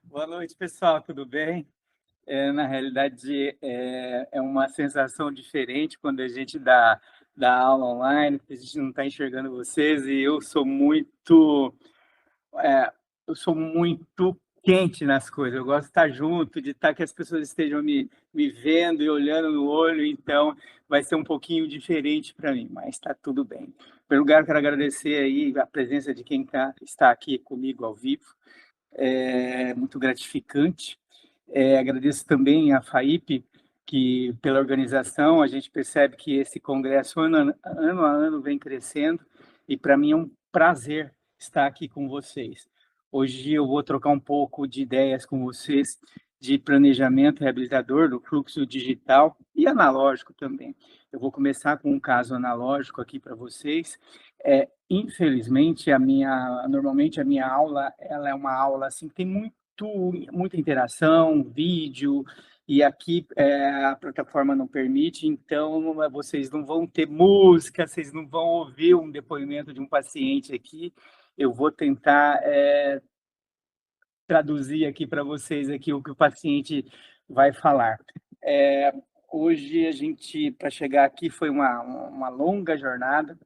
Boa noite, pessoal, tudo bem? Na realidade, é uma sensação diferente quando a gente dá aula online, porque a gente não está enxergando vocês e eh, eu sou muito quente nas coisas, eu gosto de estar junto, de estar que as pessoas estejam me vendo e olhando no olho, então vai ser um pouquinho diferente para mim, mas está tudo bem. Em primeiro lugar, quero agradecer aí a presença de quem está aqui comigo ao vivo, é muito gratificante. Agradeço também à FAIP, que pela organização, a gente percebe que esse congresso ano a ano vem crescendo, e para mim é um prazer estar aqui com vocês. Hoje eu vou trocar um pouco de ideias com vocês de planejamento reabilitador do fluxo digital e analógico também. Eu vou começar com um caso analógico aqui para vocês. Infelizmente, normalmente a minha aula, ela é uma aula assim que tem muita interação, vídeo, e aqui, a plataforma não permite, então vocês não vão ter música, vocês não vão ouvir um depoimento de um paciente aqui. Eu vou tentar, traduzir aqui para vocês aqui o que o paciente vai falar. Eh, Hoje a gente, para chegar aqui, foi uma longa jornada.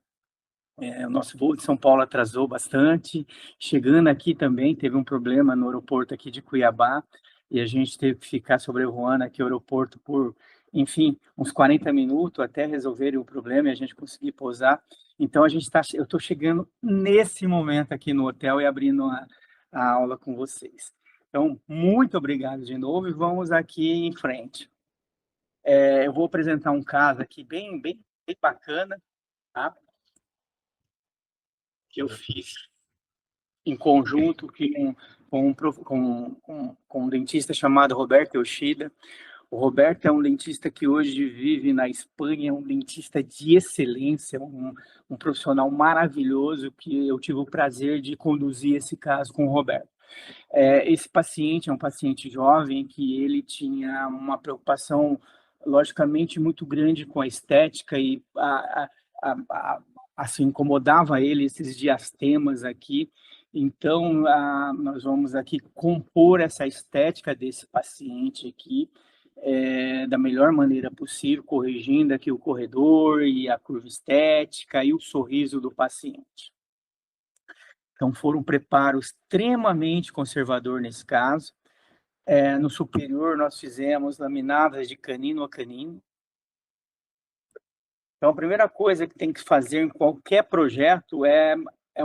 O nosso voo de São Paulo atrasou bastante. Chegando aqui também, teve um problema no aeroporto aqui de Cuiabá, e a gente teve que ficar sobrevoando aqui o aeroporto por, enfim, uns 40 minutos até resolverem o problema e a gente conseguir pousar. Então eu estou chegando nesse momento aqui no hotel e abrindo a aula com vocês. Então, muito obrigado de novo e vamos aqui em frente. Eu vou apresentar um caso aqui bem bacana, tá? Que eu fiz em conjunto com um dentista chamado Roberto Yoshida. O Roberto é um dentista que hoje vive na Espanha, é um dentista de excelência, um profissional maravilhoso que eu tive o prazer de conduzir esse caso com o Roberto. Esse paciente é um paciente jovem que ele tinha uma preocupação, logicamente, muito grande com a estética e assim, incomodava ele esses diastemas aqui. Então, nós vamos aqui compor essa estética desse paciente aqui, da melhor maneira possível, corrigindo aqui o corredor e a curva estética e o sorriso do paciente. Então, foram um preparo extremamente conservador nesse caso. No superior, nós fizemos laminadas de canino a canino. Então, a primeira coisa que tem que fazer em qualquer projeto é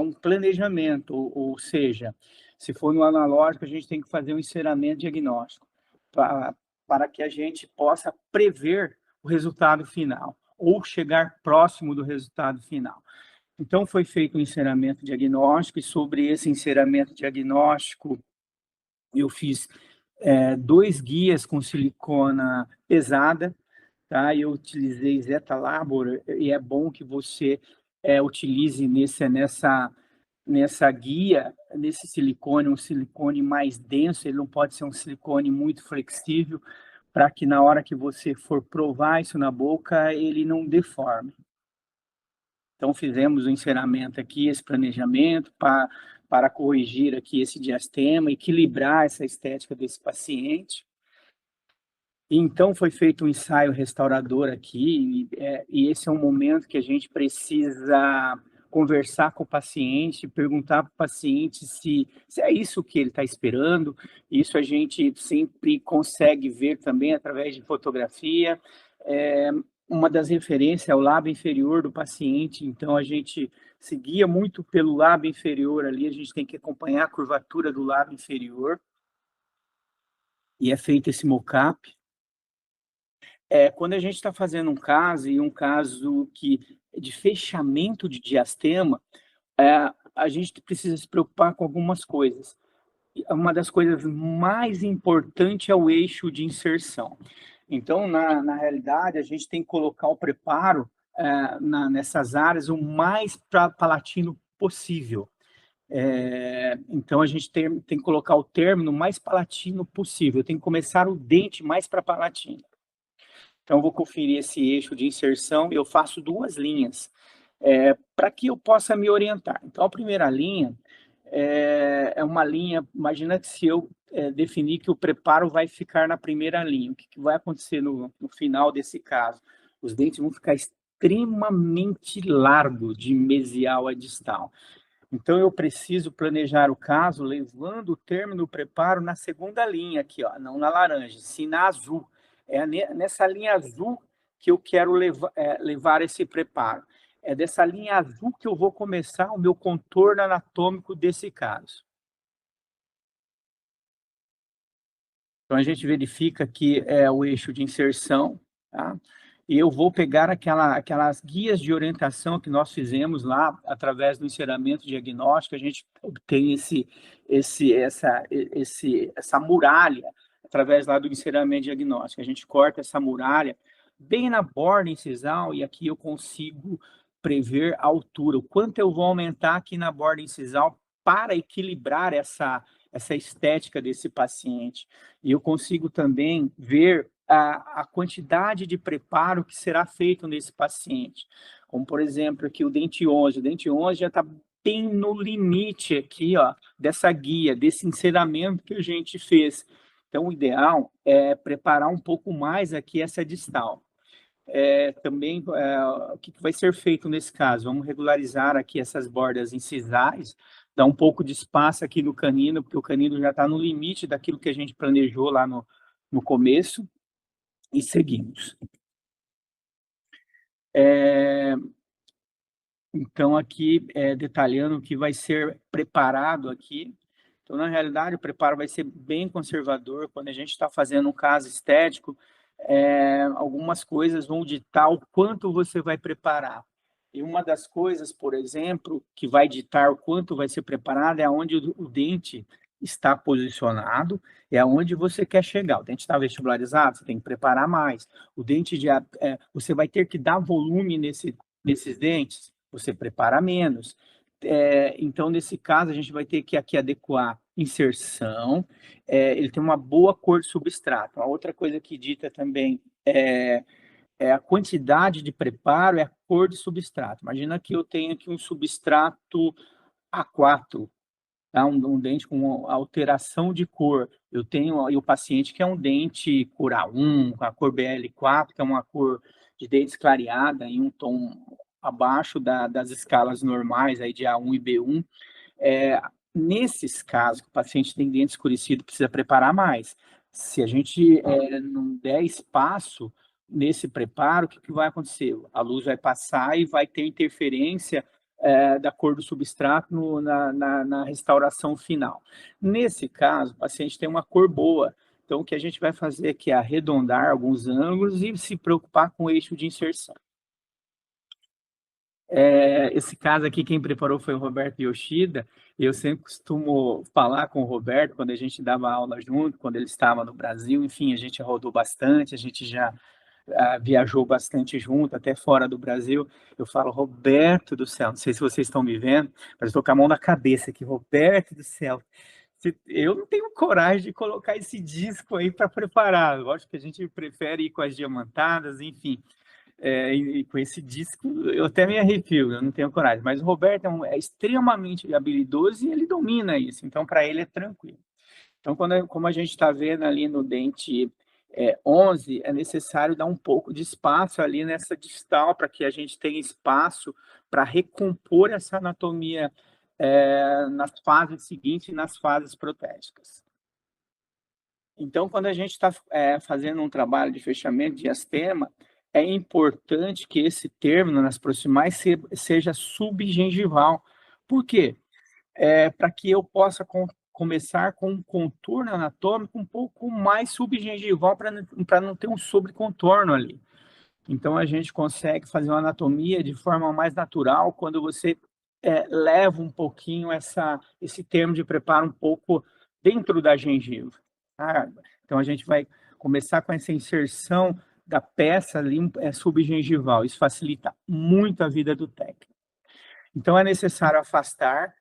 um planejamento, ou seja, se for no analógico, a gente tem que fazer um enceramento diagnóstico, para, para que a gente possa prever o resultado final, ou chegar próximo do resultado final. Então, foi feito um enceramento diagnóstico, e sobre esse enceramento diagnóstico, eu fiz 2 guias com silicona pesada, tá? Eu utilizei Zeta Labor, e é bom que você utilize nessa guia, nesse silicone, um silicone mais denso, ele não pode ser um silicone muito flexível, para que na hora que você for provar isso na boca, ele não deforme. Então, fizemos o enceramento aqui, esse planejamento, para corrigir aqui esse diastema, equilibrar essa estética desse paciente. Então, foi feito um ensaio restaurador aqui, e esse é um momento que a gente precisa conversar com o paciente, perguntar para o paciente se é isso que ele está esperando. Isso a gente sempre consegue ver também através de fotografia. É, uma das referências é o lábio inferior do paciente, então a gente seguia muito pelo lábio inferior ali, a gente tem que acompanhar a curvatura do lábio inferior, e é feito esse mockup. Quando a gente está fazendo um caso de fechamento de diastema, a gente precisa se preocupar com algumas coisas. E uma das coisas mais importantes é o eixo de inserção. Então, na realidade, a gente tem que colocar o preparo nessas áreas o mais palatino possível. Então, a gente tem que colocar o término mais palatino possível, tem que começar o dente mais para palatino. Então, eu vou conferir esse eixo de inserção e eu faço 2 linhas, para que eu possa me orientar. Então, a primeira linha é uma linha, imagina que se eu definir que o preparo vai ficar na primeira linha. O que vai acontecer no final desse caso? Os dentes vão ficar extremamente largos de mesial a distal. Então, eu preciso planejar o caso levando o término do preparo na segunda linha aqui, ó, não na laranja, sim na azul. É nessa linha azul que eu quero levar esse preparo. É dessa linha azul que eu vou começar o meu contorno anatômico desse caso. Então, a gente verifica que é o eixo de inserção, tá? E eu vou pegar aquelas guias de orientação que nós fizemos lá, através do enceramento diagnóstico, a gente obtém essa muralha, através lá do enceramento diagnóstico. A gente corta essa muralha bem na borda incisal, e aqui eu consigo prever a altura, o quanto eu vou aumentar aqui na borda incisal para equilibrar essa estética desse paciente. E eu consigo também ver a quantidade de preparo que será feito nesse paciente. Como, por exemplo, aqui o dente 11. O dente 11 já está bem no limite aqui, ó, dessa guia, desse enceramento que a gente fez. Então, o ideal é preparar um pouco mais aqui essa distal. Também, o que vai ser feito nesse caso? Vamos regularizar aqui essas bordas incisais, dar um pouco de espaço aqui no canino, porque o canino já está no limite daquilo que a gente planejou lá no começo, e seguimos. Então, aqui, detalhando o que vai ser preparado aqui. Então, na realidade, o preparo vai ser bem conservador. Quando a gente está fazendo um caso estético, algumas coisas vão ditar o quanto você vai preparar. E uma das coisas, por exemplo, que vai ditar o quanto vai ser preparado é onde o dente está posicionado, é aonde você quer chegar. O dente está vestibularizado, você tem que preparar mais. O dente você vai ter que dar volume nesses dentes, você prepara menos. Então, nesse caso, a gente vai ter que aqui adequar inserção, ele tem uma boa cor de substrato. A outra coisa que dita também é a quantidade de preparo, é a cor de substrato. Imagina que eu tenho aqui um substrato A4, tá? Um dente com alteração de cor. Eu tenho aí o paciente que é um dente cor A1, com a cor BL4, que é uma cor de dentes clareada em um tom abaixo das escalas normais aí de A1 e B1. Nesses casos, que o paciente tem dente escurecido, precisa preparar mais. Se a gente não der espaço nesse preparo, o que vai acontecer? A luz vai passar e vai ter interferência da cor do substrato na restauração final. Nesse caso, o paciente tem uma cor boa, então o que a gente vai fazer aqui é arredondar alguns ângulos e se preocupar com o eixo de inserção. Esse caso aqui, quem preparou foi o Roberto Yoshida, e eu sempre costumo falar com o Roberto, quando a gente dava aula junto, quando ele estava no Brasil, enfim, a gente rodou bastante, a gente já viajou bastante junto, até fora do Brasil. Eu falo, Roberto do céu, não sei se vocês estão me vendo, mas estou com a mão na cabeça aqui, Roberto do céu, eu não tenho coragem de colocar esse disco aí para preparar, lógico que a gente prefere ir com as diamantadas, enfim, e com esse disco eu até me arrepio, eu não tenho coragem, mas o Roberto é extremamente habilidoso e ele domina isso, então para ele é tranquilo. Então, como a gente está vendo ali no dente 11, é necessário dar um pouco de espaço ali nessa distal, para que a gente tenha espaço para recompor essa anatomia nas fases seguintes e nas fases protésicas. Então, quando a gente está fazendo um trabalho de fechamento de diastema, é importante que esse término nas proximais seja subgengival. Por quê? Para que eu possa começar com um contorno anatômico um pouco mais subgengival, para não ter um sobrecontorno ali. Então, a gente consegue fazer uma anatomia de forma mais natural quando você leva um pouquinho esse termo de preparo um pouco dentro da gengiva. Tá? Então, a gente vai começar com essa inserção da peça ali subgengival. Isso facilita muito a vida do técnico. Então, é necessário afastar.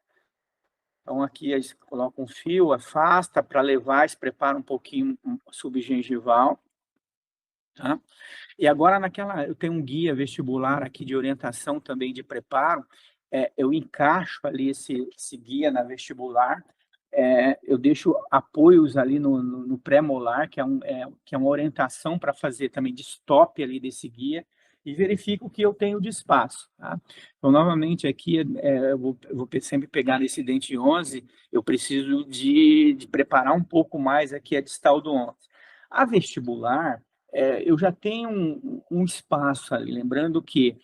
Então, aqui a gente coloca um fio, afasta para levar, se prepara um pouquinho subgengival. Tá? E agora, eu tenho um guia vestibular aqui de orientação também de preparo, eu encaixo ali esse guia na vestibular, eu deixo apoios ali no pré-molar, que é uma orientação para fazer também de stop ali desse guia, e verifico o que eu tenho de espaço, tá? Então, novamente, aqui, eu vou sempre pegar nesse dente 11, eu preciso de preparar um pouco mais aqui a distal do 11. A vestibular, eu já tenho um espaço ali, lembrando que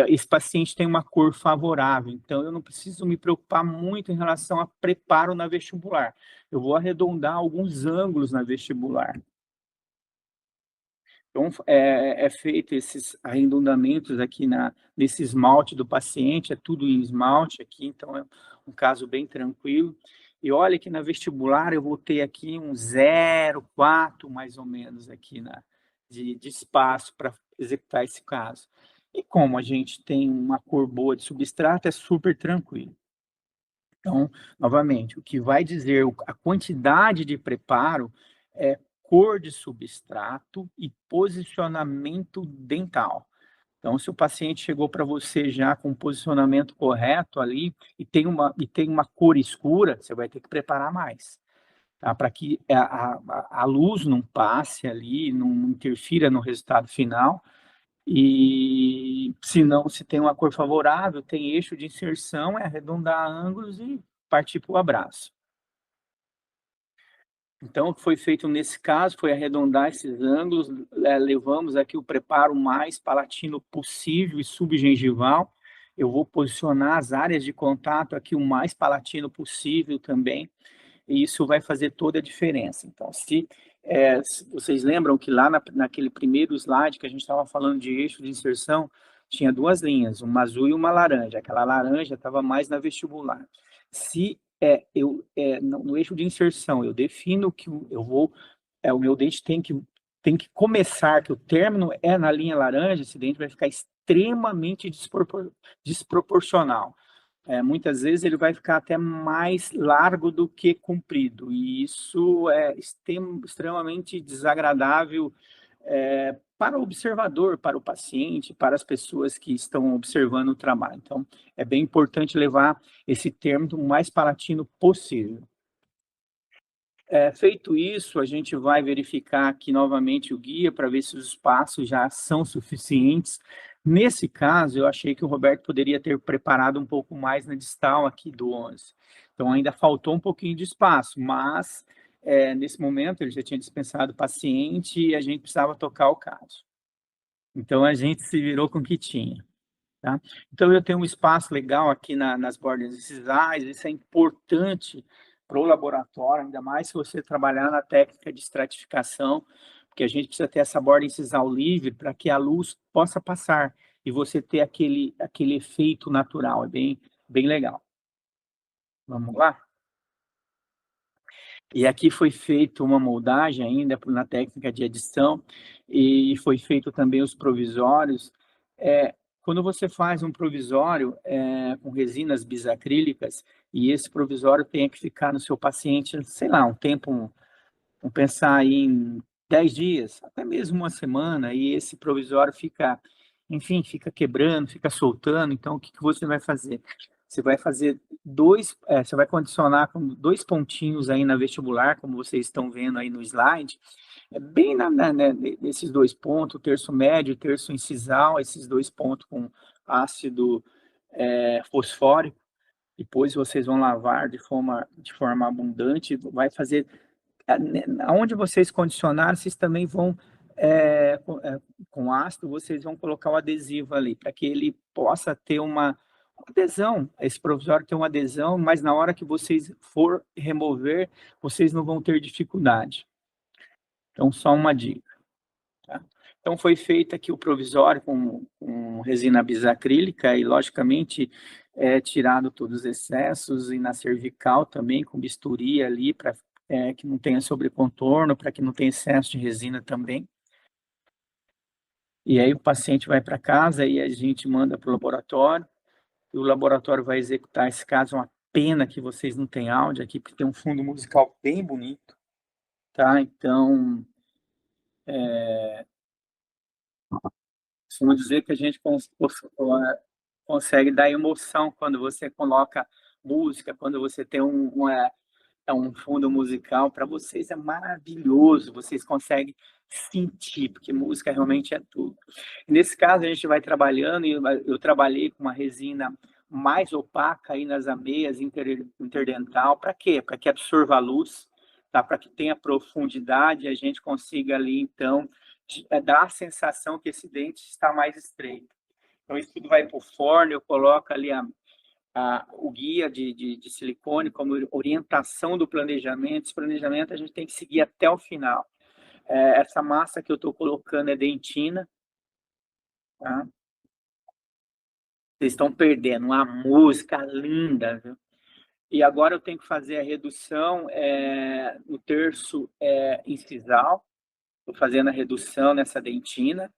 esse paciente tem uma cor favorável, então eu não preciso me preocupar muito em relação a preparo na vestibular. Eu vou arredondar alguns ângulos na vestibular. Então, feito esses arredondamentos aqui nesse esmalte do paciente, é tudo em esmalte aqui, então é um caso bem tranquilo. E olha que na vestibular eu vou ter aqui um 0,4 mais ou menos aqui de espaço para executar esse caso. E como a gente tem uma cor boa de substrato, é super tranquilo. Então, novamente, o que vai dizer a quantidade de preparo é cor de substrato e posicionamento dental. Então, se o paciente chegou para você já com o posicionamento correto ali e tem uma cor escura, você vai ter que preparar mais, tá? Para que a luz não passe ali, não interfira no resultado final. E se não, se tem uma cor favorável, tem eixo de inserção, é arredondar ângulos e partir para o abraço. Então, o que foi feito nesse caso foi arredondar esses ângulos, levamos aqui o preparo mais palatino possível e subgengival. Eu vou posicionar as áreas de contato aqui o mais palatino possível também, e isso vai fazer toda a diferença. Então, se vocês lembram que lá naquele primeiro slide que a gente estava falando de eixo de inserção, tinha duas linhas, uma azul e uma laranja. Aquela laranja estava mais na vestibular. Se no eixo de inserção eu defino que o meu dente tem que começar, que o término é na linha laranja, esse dente vai ficar extremamente desproporcional. Muitas vezes ele vai ficar até mais largo do que comprido, e isso é extremamente desagradável para o observador, para o paciente, para as pessoas que estão observando o trabalho. Então, é bem importante levar esse termo o mais palatino possível. Feito isso, a gente vai verificar aqui novamente o guia para ver se os espaços já são suficientes. Nesse caso, eu achei que o Roberto poderia ter preparado um pouco mais na distal aqui do 11. Então, ainda faltou um pouquinho de espaço, mas nesse momento ele já tinha dispensado o paciente e a gente precisava tocar o caso. Então, a gente se virou com o que tinha. Tá? Então, eu tenho um espaço legal aqui nas bordas incisais, isso é importante para o laboratório, ainda mais se você trabalhar na técnica de estratificação, porque a gente precisa ter essa borda incisal livre para que a luz possa passar e você ter aquele efeito natural, é bem, bem legal. Vamos lá? E aqui foi feita uma moldagem ainda na técnica de edição e foi feito também os provisórios. Quando você faz um provisório com resinas bisacrílicas e esse provisório tem que ficar no seu paciente, sei lá, um tempo, vamos pensar aí em 10 dias, até mesmo uma semana, e esse provisório fica, enfim, fica quebrando, fica soltando. Então, o que você vai fazer? Você vai fazer você vai condicionar com 2 pontinhos aí na vestibular, como vocês estão vendo aí no slide, bem nesses 2 pontos, o terço médio, o terço incisal, esses 2 pontos com ácido fosfórico. Depois vocês vão lavar de forma abundante, vai fazer aonde vocês condicionaram, vocês também vão, com ácido, vocês vão colocar o adesivo ali, para que ele possa ter uma adesão, esse provisório tem uma adesão, mas na hora que vocês for remover, vocês não vão ter dificuldade. Então, só uma dica. Tá? Então, foi feito aqui o provisório com resina bisacrílica e, logicamente, tirado todos os excessos, e na cervical também, com bisturi ali, para que não tenha sobrecontorno, para que não tenha excesso de resina também. E aí o paciente vai para casa e a gente manda para o laboratório, e o laboratório vai executar esse caso. É uma pena que vocês não têm áudio aqui, porque tem um fundo musical bem bonito, tá? Então, costumo dizer que a gente consegue dar emoção quando você coloca música, quando você tem é um fundo musical, para vocês é maravilhoso, vocês conseguem sentir, porque música realmente é tudo. Nesse caso, a gente vai trabalhando e eu trabalhei com uma resina mais opaca aí nas ameias interdental. Para quê? Para que absorva a luz, tá? Para que tenha profundidade e a gente consiga ali, então, dar a sensação que esse dente está mais estreito. Então, isso tudo vai para o forno, eu coloco ali o guia de silicone como orientação do planejamento. Esse planejamento a gente tem que seguir até o final. Essa massa que eu estou colocando é dentina, tá? Vocês estão perdendo uma música linda, viu? E agora eu tenho que fazer a redução no terço incisal. Estou fazendo a redução nessa dentina.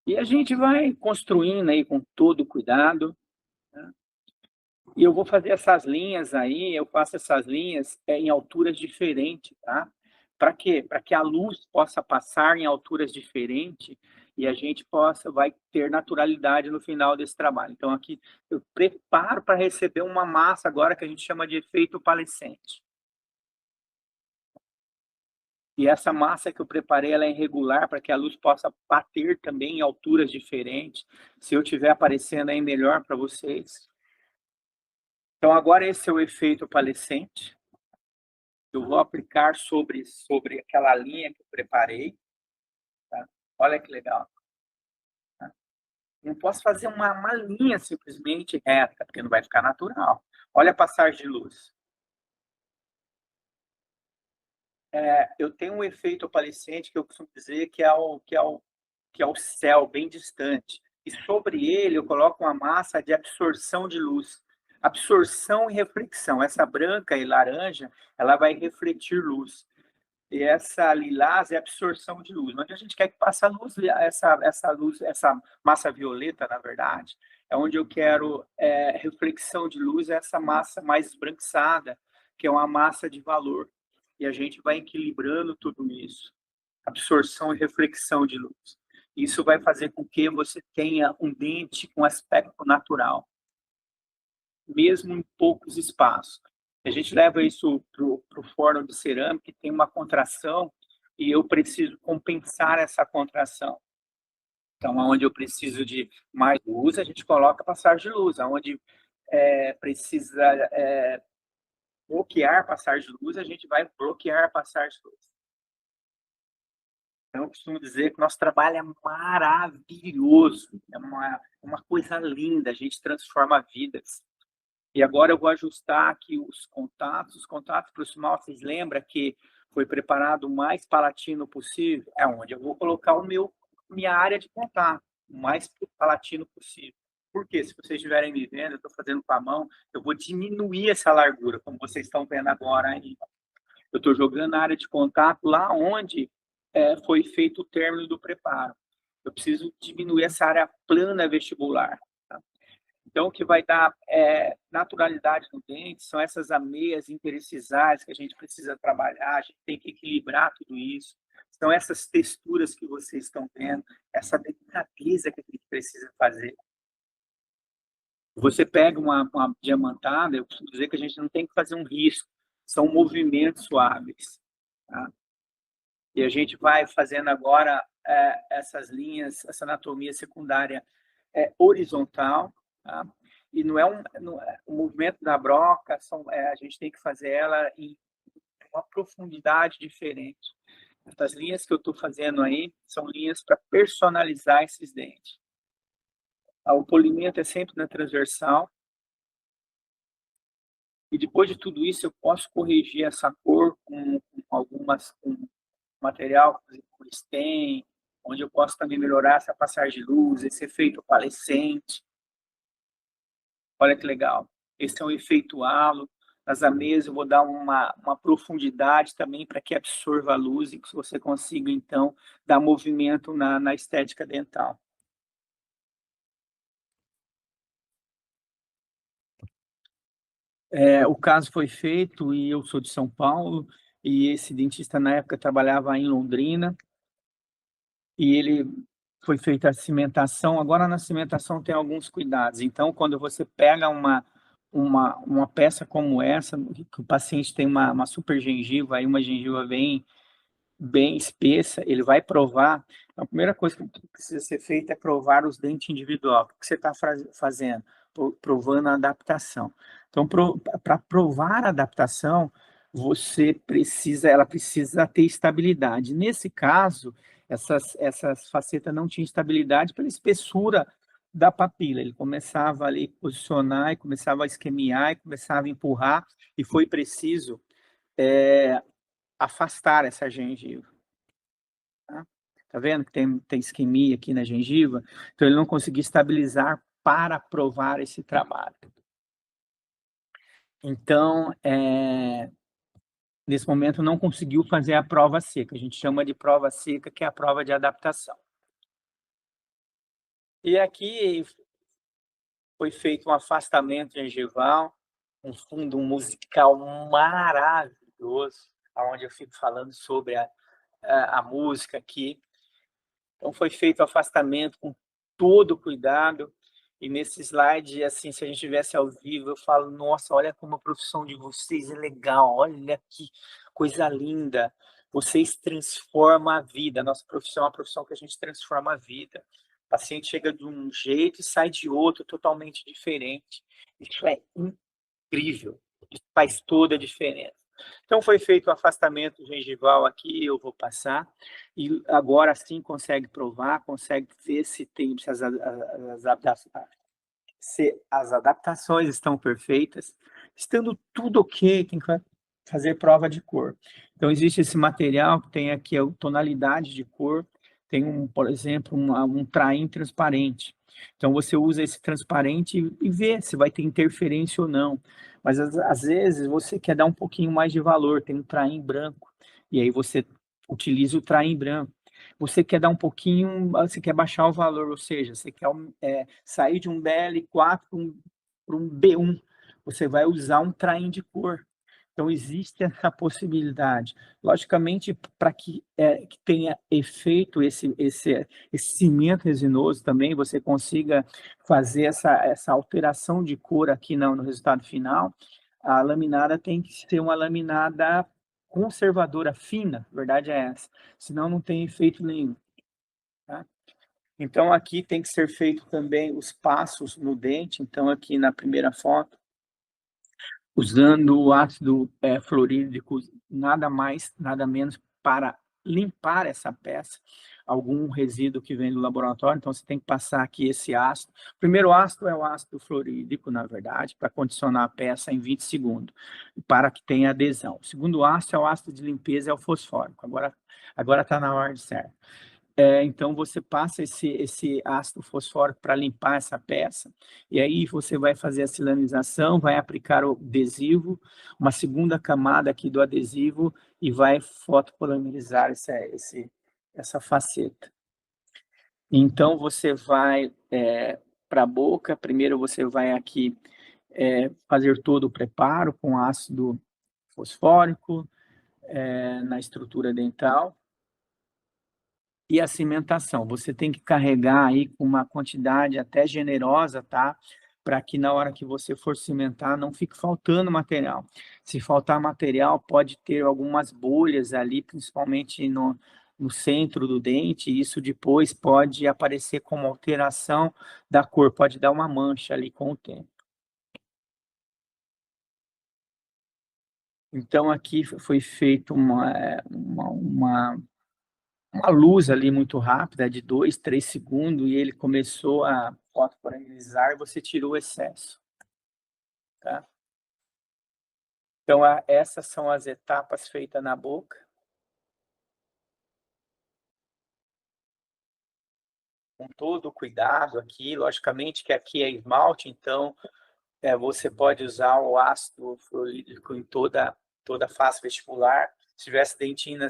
E a gente vai construindo aí com todo cuidado, tá? E eu vou fazer essas linhas aí, eu faço essas linhas em alturas diferentes, tá? Para quê? Para que a luz possa passar em alturas diferentes e a gente vai ter naturalidade no final desse trabalho. Então aqui eu preparo para receber uma massa agora que a gente chama de efeito opalescente. E essa massa que eu preparei, ela é irregular para que a luz possa bater também em alturas diferentes. Se eu estiver aparecendo aí melhor para vocês. Então agora esse é o efeito opalescente. Eu vou aplicar sobre aquela linha que eu preparei, tá? Olha que legal, tá? Não posso fazer uma linha simplesmente reta, porque não vai ficar natural. Olha a passagem de luz. Eu tenho um efeito opalescente que eu costumo dizer que é o céu bem distante. E sobre ele eu coloco uma massa de absorção de luz. Absorção e reflexão. Essa branca e laranja, ela vai refletir luz. E essa lilás é absorção de luz. Onde a gente quer que passe a luz, essa luz, essa massa violeta, na verdade, é onde eu quero reflexão de luz, essa massa mais esbranquiçada, que é uma massa de valor. E a gente vai equilibrando tudo isso. Absorção e reflexão de luz. Isso vai fazer com que você tenha um dente com aspecto natural, mesmo em poucos espaços. A gente leva isso para o forno de cerâmica, que tem uma contração, e eu preciso compensar essa contração. Então, onde eu preciso de mais luz, a gente coloca passagem de luz. Onde precisa bloquear passagem de luz, a gente vai bloquear a passagem de luz. Então, eu costumo dizer que nosso trabalho é maravilhoso, é uma coisa linda, a gente transforma vidas. E agora eu vou ajustar aqui os contatos. Os contatos proximal, vocês lembram que foi preparado o mais palatino possível? É onde eu vou colocar minha área de contato, o mais palatino possível. Por quê? Se vocês estiverem me vendo, eu estou fazendo com a mão, eu vou diminuir essa largura, como vocês estão vendo agora aí. Eu estou jogando a área de contato lá onde foi feito o término do preparo. Eu preciso diminuir essa área plana vestibular. Tá? Então, o que vai dar naturalidade no dente são essas ameias interincisais que a gente precisa trabalhar, a gente tem que equilibrar tudo isso. São essas texturas que vocês estão vendo, essa delicadeza que a gente precisa fazer. Você pega uma diamantada, eu costumo dizer que a gente não tem que fazer um risco, são movimentos suaves. Tá? E a gente vai fazendo agora essas linhas, essa anatomia secundária horizontal, tá? E não é o movimento da broca, a gente tem que fazer ela em uma profundidade diferente. Essas linhas que eu estou fazendo aí são linhas para personalizar esses dentes. O polimento é sempre na transversal. E depois de tudo isso, eu posso corrigir essa cor com material, com stain, onde eu posso também melhorar essa passagem de luz, esse efeito opalescente. Olha que legal. Esse é um efeito halo. Nas ameias eu vou dar uma profundidade também para que absorva a luz e que você consiga, então, dar movimento na estética dental. O caso foi feito e eu sou de São Paulo, e esse dentista na época trabalhava em Londrina, e ele foi feita a cimentação. Agora na cimentação tem alguns cuidados. Então, quando você pega uma peça como essa, que o paciente tem uma super gengiva, aí uma gengiva bem espessa, ele vai provar. A primeira coisa que precisa ser feita é provar os dentes individual. O que você está fazendo? Provando a adaptação. Então, para provar a adaptação, ela precisa ter estabilidade. Nesse caso, essas facetas não tinham estabilidade pela espessura da papila. Ele começava ali a posicionar, e começava a isquemiar, e começava a empurrar, e foi preciso afastar essa gengiva. Tá? Tá vendo que tem isquemia aqui na gengiva? Então ele não conseguia estabilizar para aprovar esse trabalho. Então, nesse momento não conseguiu fazer a prova seca, a gente chama de prova seca, que é a prova de adaptação. E aqui foi feito um afastamento gengival, um fundo musical maravilhoso, onde eu fico falando sobre a música aqui. Então foi feito o afastamento com todo cuidado, e nesse slide, assim, se a gente tivesse ao vivo, eu falo: "Nossa, olha como a profissão de vocês é legal, olha que coisa linda, vocês transformam a vida". A nossa profissão é uma profissão que a gente transforma a vida. O paciente chega de um jeito e sai de outro totalmente diferente. Isso é incrível, isso faz toda a diferença. Então foi feito o afastamento gengival aqui, eu vou passar, e agora sim consegue provar, consegue ver se as adaptações estão perfeitas. Estando tudo ok, tem que fazer prova de cor. Então existe esse material que tem aqui a tonalidade de cor, tem por exemplo, um traim transparente. Então você usa esse transparente e vê se vai ter interferência ou não. Mas às vezes você quer dar um pouquinho mais de valor, tem um traim branco, e aí você utiliza o traim branco. Você quer dar um pouquinho, você quer baixar o valor, ou seja, você quer sair de um BL4 para um B1, você vai usar um traim de cor. Então existe essa possibilidade. Logicamente, para que tenha efeito esse cimento resinoso também, você consiga fazer essa alteração de cor aqui no resultado final, a laminada tem que ser uma laminada conservadora, fina, a verdade é essa, senão não tem efeito nenhum, tá? Então aqui tem que ser feito também os passos no dente, então aqui na primeira foto, usando o ácido fluorídrico, nada mais, nada menos, para limpar essa peça, algum resíduo que vem do laboratório, então você tem que passar aqui esse ácido. O primeiro ácido é o ácido fluorídrico, na verdade, para condicionar a peça em 20 segundos, para que tenha adesão. O segundo ácido é o ácido de limpeza, é o fosfórico. Agora está na ordem certa. Então você passa esse ácido fosfórico para limpar essa peça, e aí você vai fazer a silanização, vai aplicar o adesivo, uma segunda camada aqui do adesivo, e vai fotopolimerizar essa faceta. Então você vai para a boca, primeiro você vai aqui fazer todo o preparo com ácido fosfórico na estrutura dental. E a cimentação, você tem que carregar aí com uma quantidade até generosa, tá? Para que na hora que você for cimentar não fique faltando material. Se faltar material, pode ter algumas bolhas ali, principalmente no centro do dente, e isso depois pode aparecer como alteração da cor, pode dar uma mancha ali com o tempo. Então aqui foi feito uma luz ali muito rápida, de 2, 3 segundos, e ele começou a fotopolarizar e você tirou o excesso, tá? Então, essas são as etapas feitas na boca. Com todo o cuidado aqui, logicamente que aqui é esmalte, então você pode usar o ácido fluorídrico em toda a face vestibular. Se tivesse dentina,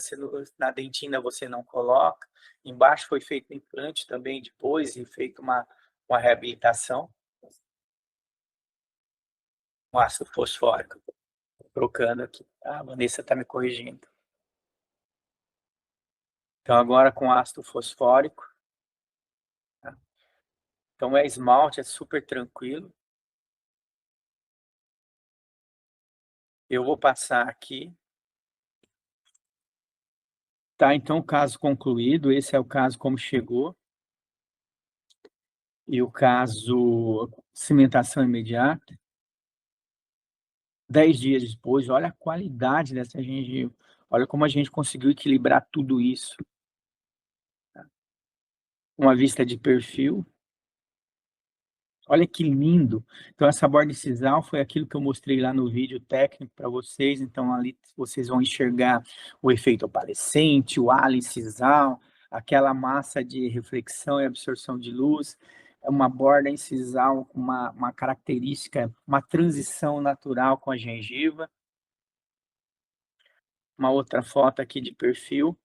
na dentina você não coloca. Embaixo foi feito implante também depois e feito uma reabilitação com ácido fosfórico. Trocando aqui. A Vanessa está me corrigindo. Então agora com ácido fosfórico. Tá? Então esmalte, é super tranquilo. Eu vou passar aqui. Tá, então caso concluído, esse é o caso como chegou, e o caso cimentação imediata. 10 dias depois, olha a qualidade dessa gengiva, olha como a gente conseguiu equilibrar tudo isso. Uma vista de perfil, olha que lindo. Então essa borda incisal foi aquilo que eu mostrei lá no vídeo técnico para vocês, então ali vocês vão enxergar o efeito opalescente, o halo incisal, aquela massa de reflexão e absorção de luz, é uma borda incisal com uma característica, uma transição natural com a gengiva. Uma outra foto aqui de perfil,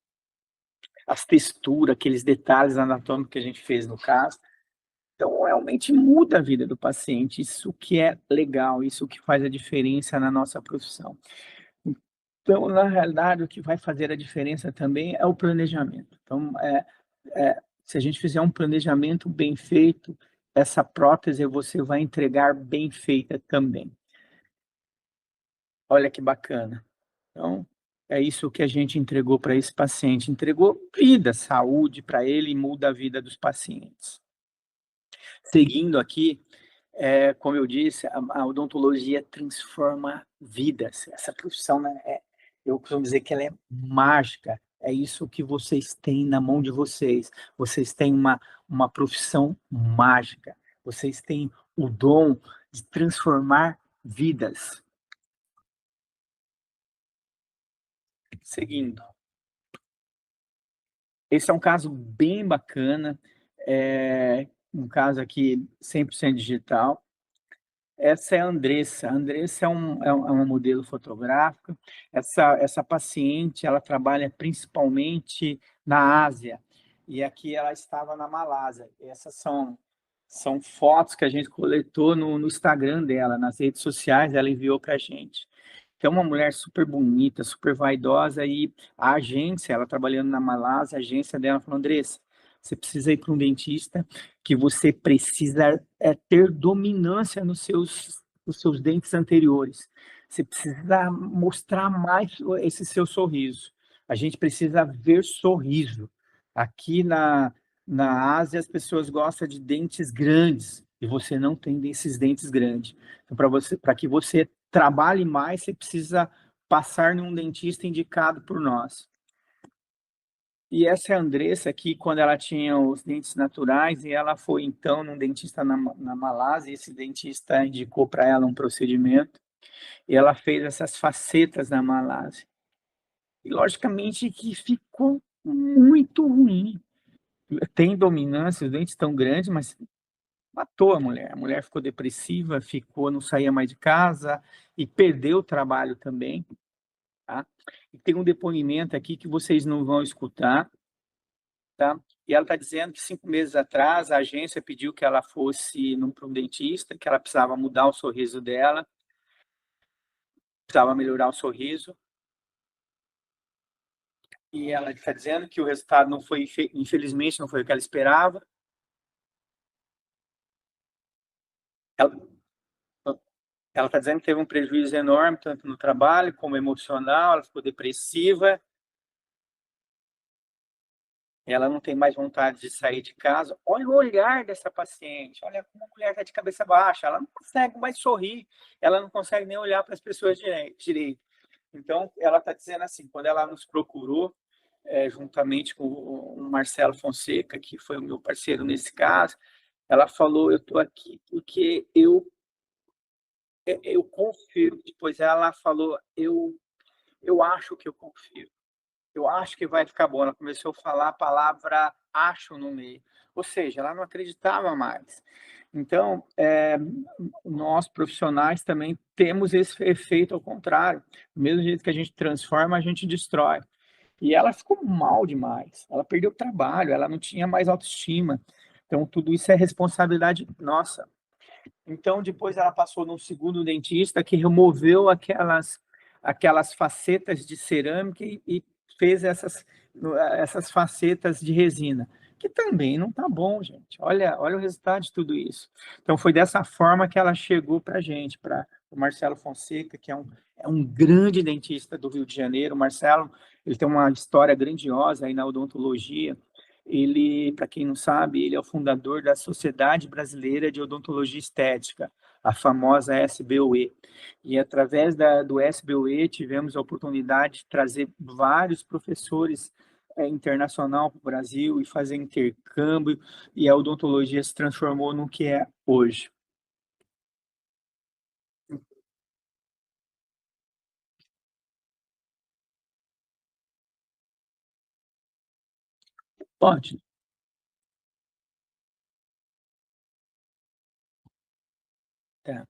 as texturas, aqueles detalhes anatômicos que a gente fez no caso. Então, realmente muda a vida do paciente, isso que é legal, isso que faz a diferença na nossa profissão. Então, na realidade, o que vai fazer a diferença também é o planejamento. Então, se a gente fizer um planejamento bem feito, essa prótese você vai entregar bem feita também. Olha que bacana. Então, é isso que a gente entregou para esse paciente, entregou vida, saúde para ele e muda a vida dos pacientes. Seguindo aqui, como eu disse, a odontologia transforma vidas. Essa profissão, né, eu costumo dizer que ela é mágica. É isso que vocês têm na mão de vocês. Vocês têm uma profissão mágica. Vocês têm o dom de transformar vidas. Seguindo. Esse é um caso bem bacana, um caso aqui 100% digital. Essa é a Andressa. A Andressa é uma modelo fotográfica. Essa paciente, ela trabalha principalmente na Ásia, e aqui ela estava na Malásia. Essas são fotos que a gente coletou no Instagram dela, nas redes sociais, ela enviou para a gente. Então, uma mulher super bonita, super vaidosa, e a agência, ela trabalhando na Malásia, a agência dela falou: Andressa, você precisa ir para um dentista, que você precisa ter dominância nos seus dentes anteriores. Você precisa mostrar mais esse seu sorriso. A gente precisa ver sorriso. Aqui na Ásia, as pessoas gostam de dentes grandes, e você não tem esses dentes grandes. Então, para que você trabalhe mais, você precisa passar num dentista indicado por nós. E essa é a Andressa aqui, quando ela tinha os dentes naturais, e ela foi então num dentista na Malásia, e esse dentista indicou para ela um procedimento, e ela fez essas facetas na Malásia. E logicamente que ficou muito ruim. Tem dominância, os dentes estão grandes, mas matou a mulher. A mulher ficou depressiva, não saía mais de casa e perdeu o trabalho também. Tá? E tem um depoimento aqui que vocês não vão escutar, tá? E ela está dizendo que 5 meses atrás a agência pediu que ela fosse para um dentista, que ela precisava mudar o sorriso dela, precisava melhorar o sorriso. E ela está dizendo que o resultado não foi, infelizmente, não foi o que ela esperava. Ela está dizendo que teve um prejuízo enorme, tanto no trabalho como emocional, ela ficou depressiva. Ela não tem mais vontade de sair de casa. Olha o olhar dessa paciente, olha como a mulher está de cabeça baixa, ela não consegue mais sorrir, ela não consegue nem olhar para as pessoas direito. Então, ela está dizendo assim, quando ela nos procurou, juntamente com o Marcelo Fonseca, que foi o meu parceiro nesse caso, ela falou: eu estou aqui porque eu confio. Depois ela falou: eu acho que eu confio. Eu acho que vai ficar bom. Ela começou a falar a palavra acho no meio. Ou seja, ela não acreditava mais. Então, nós profissionais também temos esse efeito ao contrário. Do mesmo jeito que a gente transforma, a gente destrói. E ela ficou mal demais. Ela perdeu o trabalho, ela não tinha mais autoestima. Então, tudo isso é responsabilidade nossa. Então, depois ela passou num segundo dentista que removeu aquelas facetas de cerâmica e fez essas facetas de resina, que também não está bom, gente. Olha o resultado de tudo isso. Então foi dessa forma que ela chegou para a gente, para o Marcelo Fonseca, que é um grande dentista do Rio de Janeiro. O Marcelo, ele tem uma história grandiosa aí na odontologia. Ele, para quem não sabe, ele é o fundador da Sociedade Brasileira de Odontologia Estética, a famosa SBOE. E através do SBOE tivemos a oportunidade de trazer vários professores internacional para o Brasil e fazer intercâmbio, e a odontologia se transformou no que é hoje. Pode. É.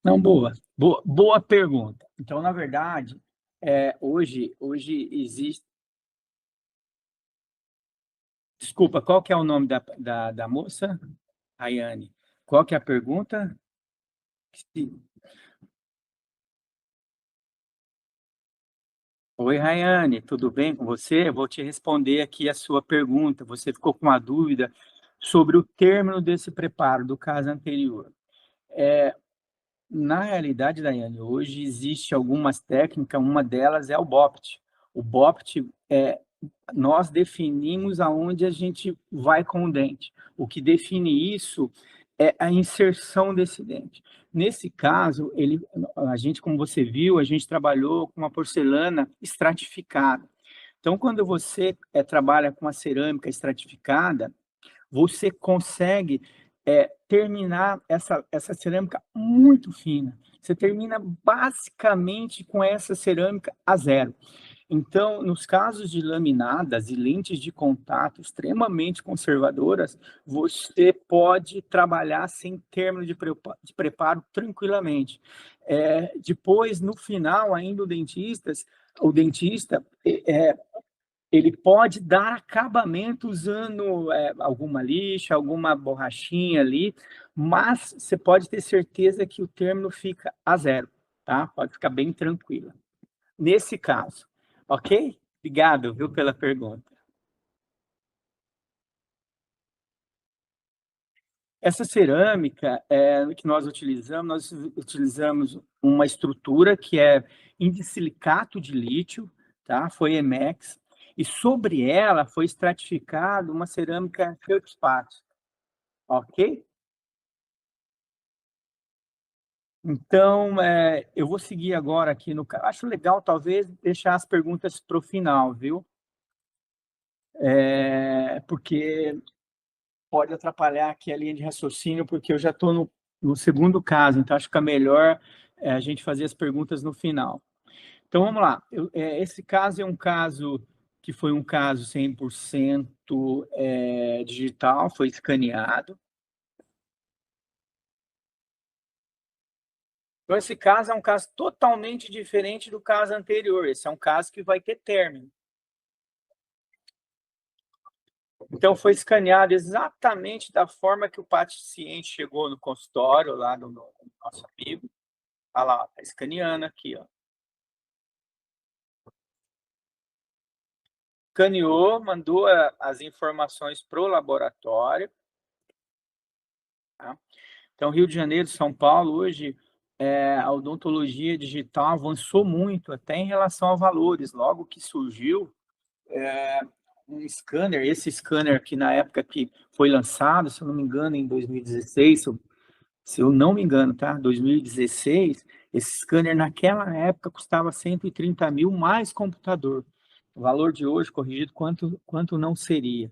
Não, boa pergunta. Então, na verdade, hoje existe. Desculpa, qual que é o nome da moça? Rayane. Qual que é a pergunta? Sim. Oi, Rayane, tudo bem com você? Eu vou te responder aqui a sua pergunta. Você ficou com uma dúvida sobre o término desse preparo do caso anterior. Na realidade, Daiane, hoje existe algumas técnicas, uma delas é o BOPT. O BOPT nós definimos aonde a gente vai com o dente. O que define isso é a inserção desse dente. Nesse caso, a gente, como você viu, a gente trabalhou com uma porcelana estratificada. Então, quando você trabalha com a cerâmica estratificada, você consegue terminar essa cerâmica muito fina. Você termina basicamente com essa cerâmica a zero. Então, nos casos de laminadas e lentes de contato extremamente conservadoras, você pode trabalhar sem término de preparo tranquilamente. Depois, no final, ainda o dentista ele pode dar acabamento usando alguma lixa, alguma borrachinha ali, mas você pode ter certeza que o término fica a zero, tá? Pode ficar bem tranquila. Nesse caso, ok? Obrigado, viu, pela pergunta. Essa cerâmica que nós utilizamos uma estrutura que é indicilicato de lítio, tá? Foi Emex, e sobre ela foi estratificado uma cerâmica feldspato, ok? Então, eu vou seguir agora aqui no. Acho legal, talvez, deixar as perguntas para o final, viu? Porque pode atrapalhar aqui a linha de raciocínio, porque eu já estou no segundo caso, então acho que fica melhor a gente fazer as perguntas no final. Então vamos lá. Esse caso é um caso que foi um caso 100% digital, foi escaneado. Então esse caso é um caso totalmente diferente do caso anterior. Esse é um caso que vai ter término. Então foi escaneado exatamente da forma que o paciente chegou no consultório lá do nosso amigo. Olha lá, está escaneando aqui, ó. Escaneou, mandou as informações para o laboratório. Tá? Então, Rio de Janeiro, São Paulo, hoje, a odontologia digital avançou muito, até em relação a valores. Logo que surgiu um scanner, esse scanner que na época que foi lançado, se eu não me engano, em 2016, se eu não me engano, tá? 2016, esse scanner naquela época custava 130 mil mais computador. O valor de hoje, corrigido, quanto não seria.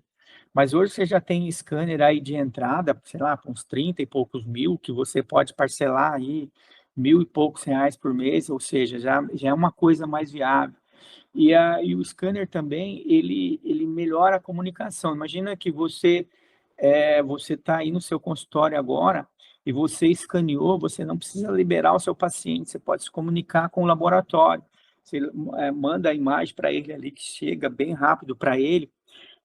Mas hoje você já tem scanner aí de entrada, sei lá, uns 30 e poucos mil, que você pode parcelar aí mil e poucos reais por mês, ou seja, já é uma coisa mais viável. E o scanner também, ele melhora a comunicação. Imagina que você está aí no seu consultório agora e você escaneou, você não precisa liberar o seu paciente, você pode se comunicar com o laboratório. Você manda a imagem para ele ali, que chega bem rápido para ele,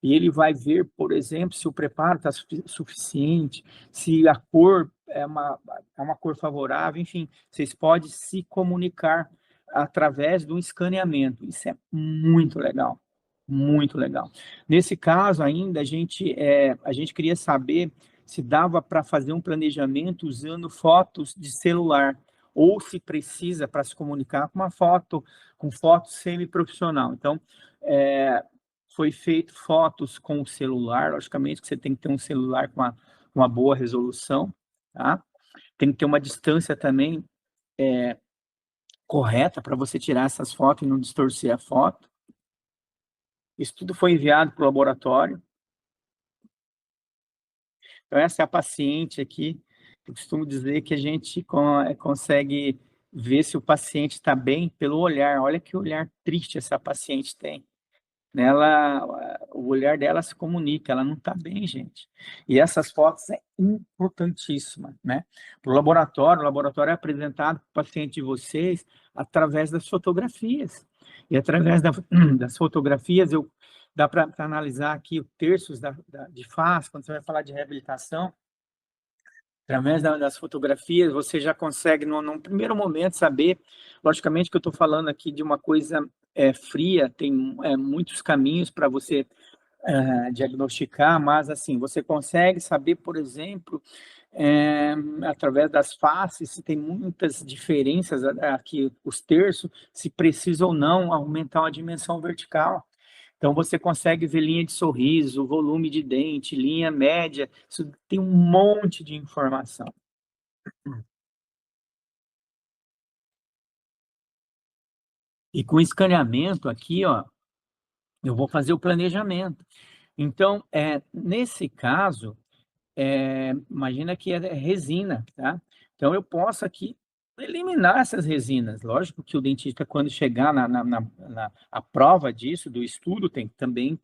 e ele vai ver, por exemplo, se o preparo está suficiente, se a cor é uma cor favorável, enfim, vocês podem se comunicar através do escaneamento. Isso é muito legal, muito legal. Nesse caso ainda, a gente queria saber se dava para fazer um planejamento usando fotos de celular, ou se precisa para se comunicar com foto semi-profissional. Então, foi feito fotos com o celular, logicamente que você tem que ter um celular com uma boa resolução, tá? Tem que ter uma distância também correta para você tirar essas fotos e não distorcer a foto. Isso tudo foi enviado para o laboratório. Então, essa é a paciente aqui. Eu costumo dizer que a gente consegue ver se o paciente está bem pelo olhar. Olha que olhar triste essa paciente tem. Nela, o olhar dela se comunica, ela não está bem, gente. E essas fotos é importantíssima, né? Para o laboratório é apresentado para o paciente de vocês através das fotografias. E através das fotografias, dá para analisar aqui os terços de face, quando você vai falar de reabilitação, através das fotografias, você já consegue, num primeiro momento, saber, logicamente que eu estou falando aqui de uma coisa fria, tem muitos caminhos para você diagnosticar, mas assim, você consegue saber, por exemplo, através das faces, se tem muitas diferenças aqui, os terços, se precisa ou não aumentar uma dimensão vertical. Então, você consegue ver linha de sorriso, volume de dente, linha média, isso tem um monte de informação. E com escaneamento aqui, ó, eu vou fazer o planejamento. Então, nesse caso, imagina que é resina, tá? Então, eu posso aqui eliminar essas resinas. Lógico que o dentista, quando chegar a prova disso, do estudo, tem também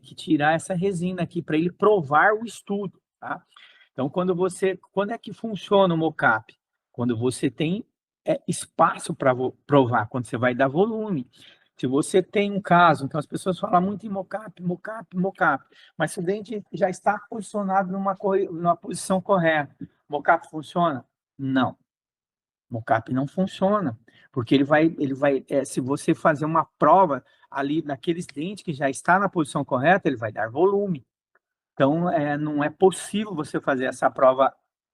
que tirar essa resina aqui para ele provar o estudo, tá? Então, quando é que funciona o mocap? Quando você tem espaço para provar, quando você vai dar volume. Se você tem um caso, então as pessoas falam muito em mocap, mocap, mocap, mas se o dente já está posicionado numa posição correta, mocap funciona? Não, mocap não funciona, porque se você fazer uma prova ali naqueles dentes que já está na posição correta, ele vai dar volume. Então, não é possível você fazer essa prova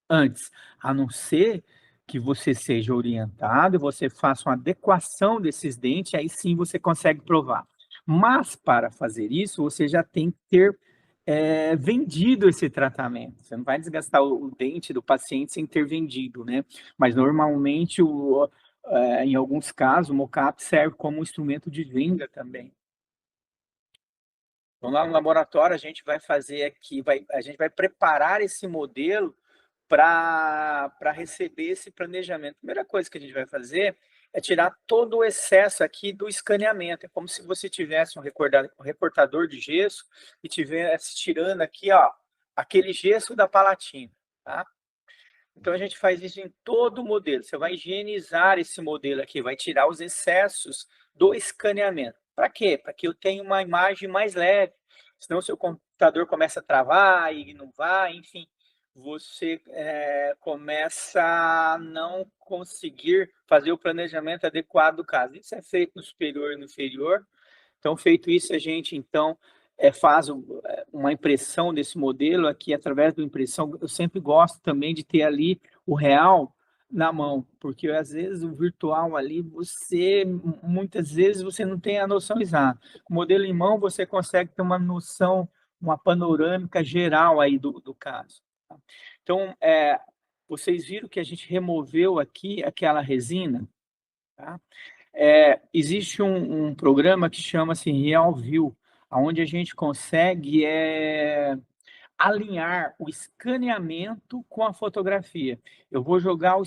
antes, a não ser que você seja orientado, você faça uma adequação desses dentes, aí sim você consegue provar. Mas, para fazer isso, você já tem que ter vendido esse tratamento. Você não vai desgastar o dente do paciente sem ter vendido, né? Mas, normalmente, em alguns casos, o mocap serve como um instrumento de venda também. Então, lá no laboratório, a gente vai fazer aqui, a gente vai preparar esse modelo para receber esse planejamento. A primeira coisa que a gente vai fazer é tirar todo o excesso aqui do escaneamento. É como se você tivesse um recortador de gesso e estivesse tirando aqui, ó, aquele gesso da palatina, tá? Então, a gente faz isso em todo o modelo. Você vai higienizar esse modelo aqui, vai tirar os excessos do escaneamento. Para quê? Para que eu tenha uma imagem mais leve. Senão, seu computador começa a travar e não vai, enfim. Você começa a não conseguir fazer o planejamento adequado do caso. Isso é feito no superior e no inferior. Então, feito isso, a gente, então, faz uma impressão desse modelo aqui, através da impressão. Eu sempre gosto também de ter ali o real na mão, porque às vezes o virtual ali, muitas vezes você não tem a noção exata. O modelo em mão, você consegue ter uma noção, uma panorâmica geral aí do caso. Tá? Então, vocês viram que a gente removeu aqui aquela resina, tá? Existe um programa que chama-se RealView, onde a gente consegue alinhar o escaneamento com a fotografia. Eu vou jogar o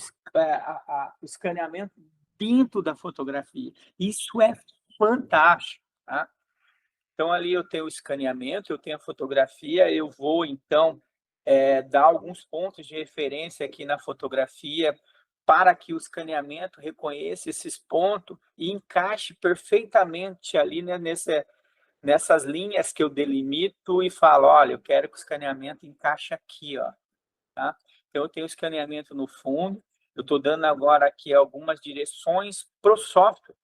escaneamento dentro da fotografia. Isso é fantástico, tá? Então, ali eu tenho o escaneamento, eu tenho a fotografia, eu vou, então, dar alguns pontos de referência aqui na fotografia para que o escaneamento reconheça esses pontos e encaixe perfeitamente ali, né, nessas linhas que eu delimito e falo: "Olha, eu quero que o escaneamento encaixe aqui, ó", tá. Então eu tenho o escaneamento no fundo, eu estou dando agora aqui algumas direções para o software,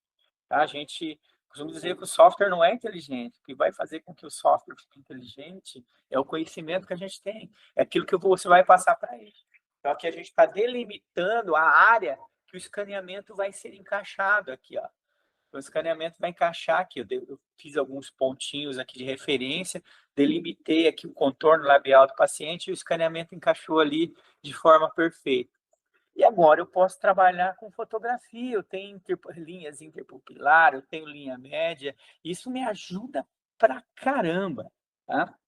tá. A gente costuma dizer que o software não é inteligente, o que vai fazer com que o software fique inteligente é o conhecimento que a gente tem, é aquilo que você vai passar para ele. Então aqui a gente está delimitando a área que o escaneamento vai ser encaixado aqui, ó. O escaneamento vai encaixar aqui, eu fiz alguns pontinhos aqui de referência, delimitei aqui o contorno labial do paciente e o escaneamento encaixou ali de forma perfeita. E agora eu posso trabalhar com fotografia, eu tenho linhas interpupilar, eu tenho linha média, isso me ajuda pra caramba, tá.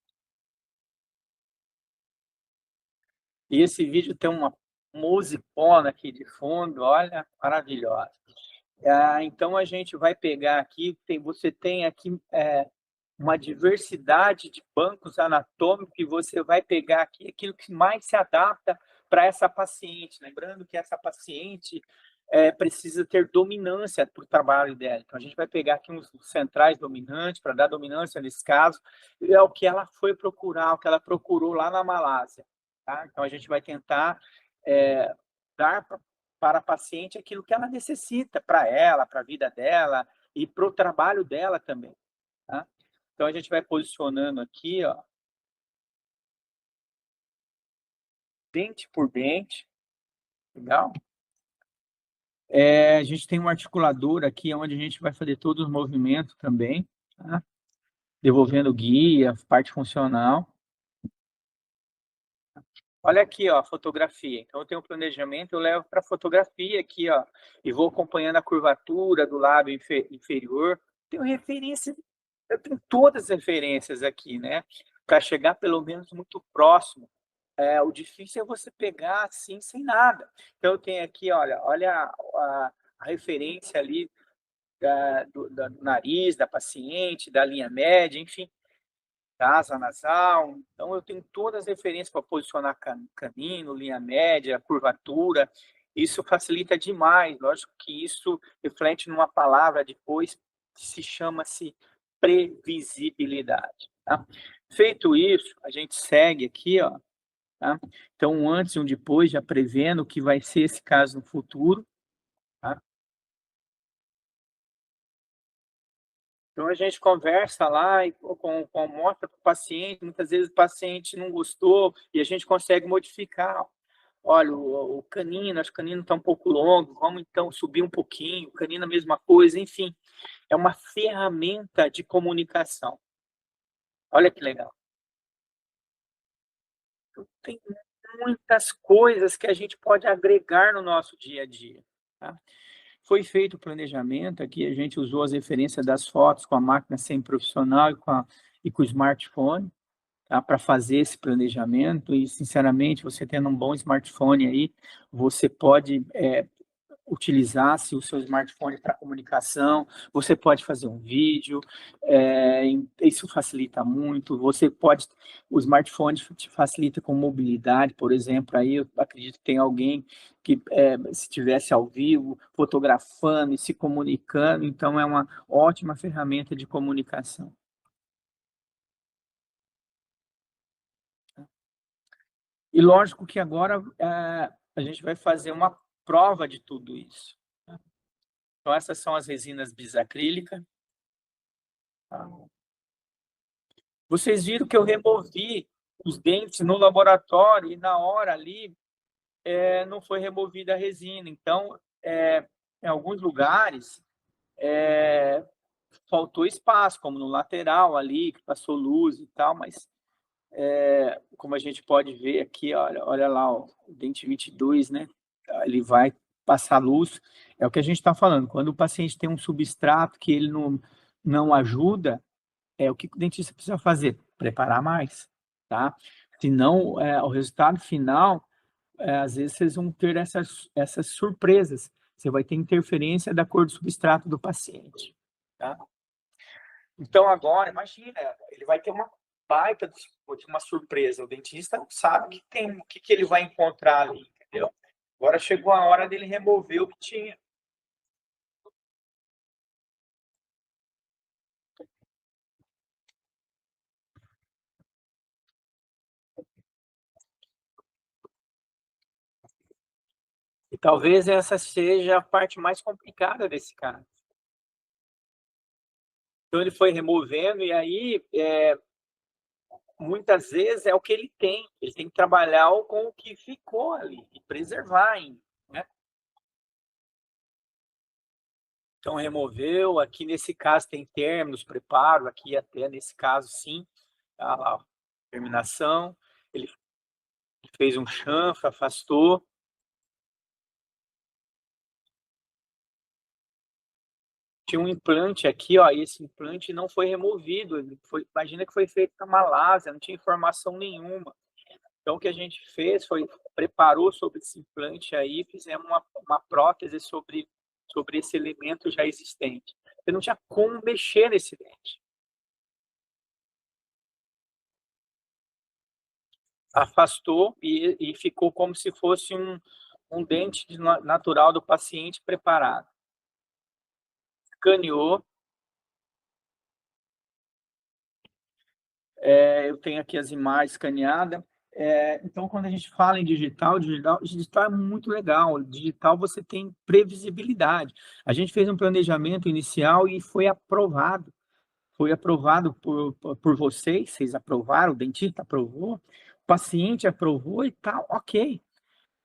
E esse vídeo tem uma musicona aqui de fundo, olha, maravilhosa. Então a gente vai pegar aqui, você tem aqui, uma diversidade de bancos anatômicos que você vai pegar aqui aquilo que mais se adapta para essa paciente. Lembrando que essa paciente precisa ter dominância para o trabalho dela. Então, a gente vai pegar aqui uns centrais dominantes para dar dominância nesse caso, e é o que ela foi procurar, o que ela procurou lá na Malásia. Tá? Então, a gente vai tentar dar para a paciente aquilo que ela necessita para ela, para a vida dela e para o trabalho dela também. Tá? Então, a gente vai posicionando aqui, ó, dente por dente, legal? A gente tem um articulador aqui, onde a gente vai fazer todos os movimentos também, tá? Devolvendo guia, parte funcional. Olha aqui, ó, a fotografia. Então, eu tenho um planejamento, eu levo para fotografia aqui, ó, e vou acompanhando a curvatura do lábio inferior. Tenho referência, eu tenho todas as referências aqui, né? Para chegar pelo menos muito próximo. O difícil é você pegar assim, sem nada. Então, eu tenho aqui, olha a referência ali do nariz, da paciente, da linha média, enfim, da asa nasal. Então, eu tenho todas as referências para posicionar canino, linha média, curvatura. Isso facilita demais. Lógico que isso reflete numa palavra depois que se chama-se previsibilidade. Tá? Feito isso, a gente segue aqui, ó. Tá? Então, um antes e um depois, já prevendo o que vai ser esse caso no futuro. Tá? Então a gente conversa lá e mostra para o paciente, muitas vezes o paciente não gostou e a gente consegue modificar. Olha, o canino, acho que o canino está um pouco longo, vamos então subir um pouquinho, o canino a mesma coisa, enfim, é uma ferramenta de comunicação. Olha que legal. Então, tem muitas coisas que a gente pode agregar no nosso dia a dia. Tá? Foi feito o planejamento, aqui a gente usou as referências das fotos com a máquina semi-profissional e com o smartphone, tá, para fazer esse planejamento e, sinceramente, você tendo um bom smartphone aí, você pode utilizar-se o seu smartphone para comunicação, você pode fazer um vídeo, isso facilita muito, você pode, o smartphone te facilita com mobilidade, por exemplo, aí eu acredito que tem alguém que se estivesse ao vivo, fotografando e se comunicando, então é uma ótima ferramenta de comunicação. E lógico que agora a gente vai fazer uma prova de tudo isso. Tá? Então essas são as resinas bisacrílicas. Tá? Vocês viram que eu removi os dentes no laboratório e na hora ali não foi removida a resina. Então, em alguns lugares, faltou espaço, como no lateral ali, que passou luz e tal, mas como a gente pode ver aqui, olha lá, ó, o dente 22, né? Ele vai passar luz. É o que a gente está falando. Quando o paciente tem um substrato que ele não ajuda, o que o dentista precisa fazer? Preparar mais, tá? Senão, o resultado final, às vezes vocês vão ter essas surpresas. Você vai ter interferência da cor do substrato do paciente, tá? Então, agora, imagina, ele vai ter uma baita de uma surpresa. O dentista não sabe o que ele vai encontrar ali, entendeu? Agora chegou a hora dele remover o que tinha. E talvez essa seja a parte mais complicada desse caso. Então ele foi removendo e aí, muitas vezes é o que ele tem que trabalhar com o que ficou ali e preservar ainda, né. Então removeu, aqui nesse caso tem términos, preparo, aqui até nesse caso sim, tá lá, ó, terminação, ele fez um chanfro, afastou. Tinha um implante aqui, ó, e esse implante não foi removido, ele foi, imagina que foi feito na Malásia, não tinha informação nenhuma. Então o que a gente fez foi, preparou sobre esse implante aí, fizemos uma prótese sobre esse elemento já existente. Você não tinha como mexer nesse dente. Afastou e ficou como se fosse um dente natural do paciente preparado. Escaneou, eu tenho aqui as imagens escaneadas. Então, quando a gente fala em digital é muito legal. Digital você tem previsibilidade. A gente fez um planejamento inicial e foi aprovado. Foi aprovado por vocês aprovaram, o dentista aprovou, o paciente aprovou e tá ok.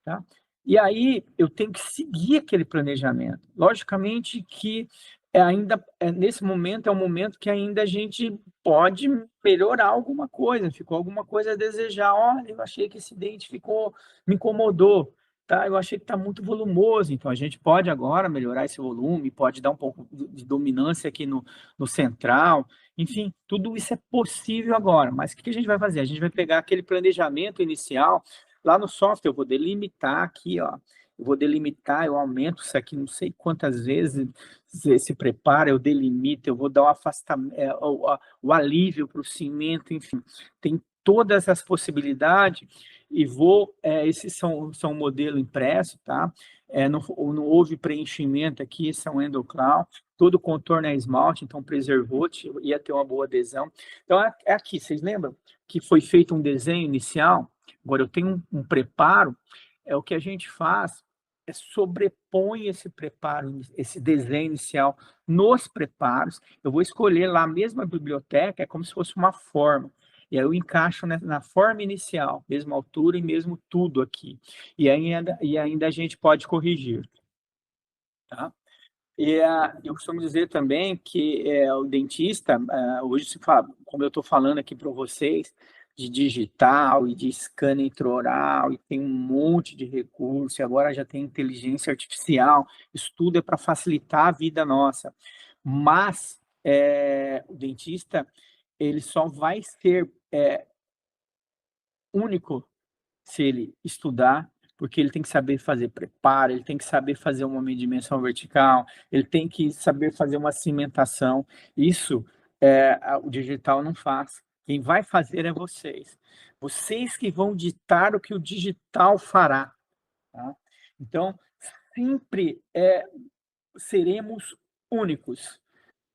Tá? E aí eu tenho que seguir aquele planejamento. Logicamente que ainda nesse momento é um momento que ainda a gente pode melhorar alguma coisa, ficou alguma coisa a desejar. Olha, eu achei que esse dente ficou, me incomodou, tá? Eu achei que está muito volumoso, então a gente pode agora melhorar esse volume, pode dar um pouco de dominância aqui no central, enfim, tudo isso é possível agora. Mas o que a gente vai fazer? A gente vai pegar aquele planejamento inicial. Lá no software eu vou delimitar aqui, ó, eu vou delimitar, eu aumento isso aqui não sei quantas vezes, se prepara, eu delimito, eu vou dar o afastamento, o alívio para o cimento, enfim, tem todas as possibilidades e vou, esses são modelo impresso, tá? Não houve preenchimento aqui, são endoclau, todo o contorno é esmalte, então preservou, ia ter uma boa adesão. Então é aqui, vocês lembram que foi feito um desenho inicial? Agora, eu tenho um preparo, o que a gente faz é sobrepõe esse preparo, esse desenho inicial nos preparos. Eu vou escolher lá a mesma biblioteca, é como se fosse uma forma. E aí eu encaixo na forma inicial, mesma altura e mesmo tudo aqui. E ainda a gente pode corrigir, tá? Eu costumo dizer também que o dentista, hoje se fala, como eu estou falando aqui para vocês, de digital e de scan intraoral, e tem um monte de recurso, e agora já tem inteligência artificial, isso tudo é para facilitar a vida nossa. Mas o dentista, ele só vai ser único se ele estudar, porque ele tem que saber fazer preparo, ele tem que saber fazer uma dimensão vertical, ele tem que saber fazer uma cimentação. Isso o digital não faz. Quem vai fazer é vocês. Vocês que vão ditar o que o digital fará. Tá? Então, sempre seremos únicos.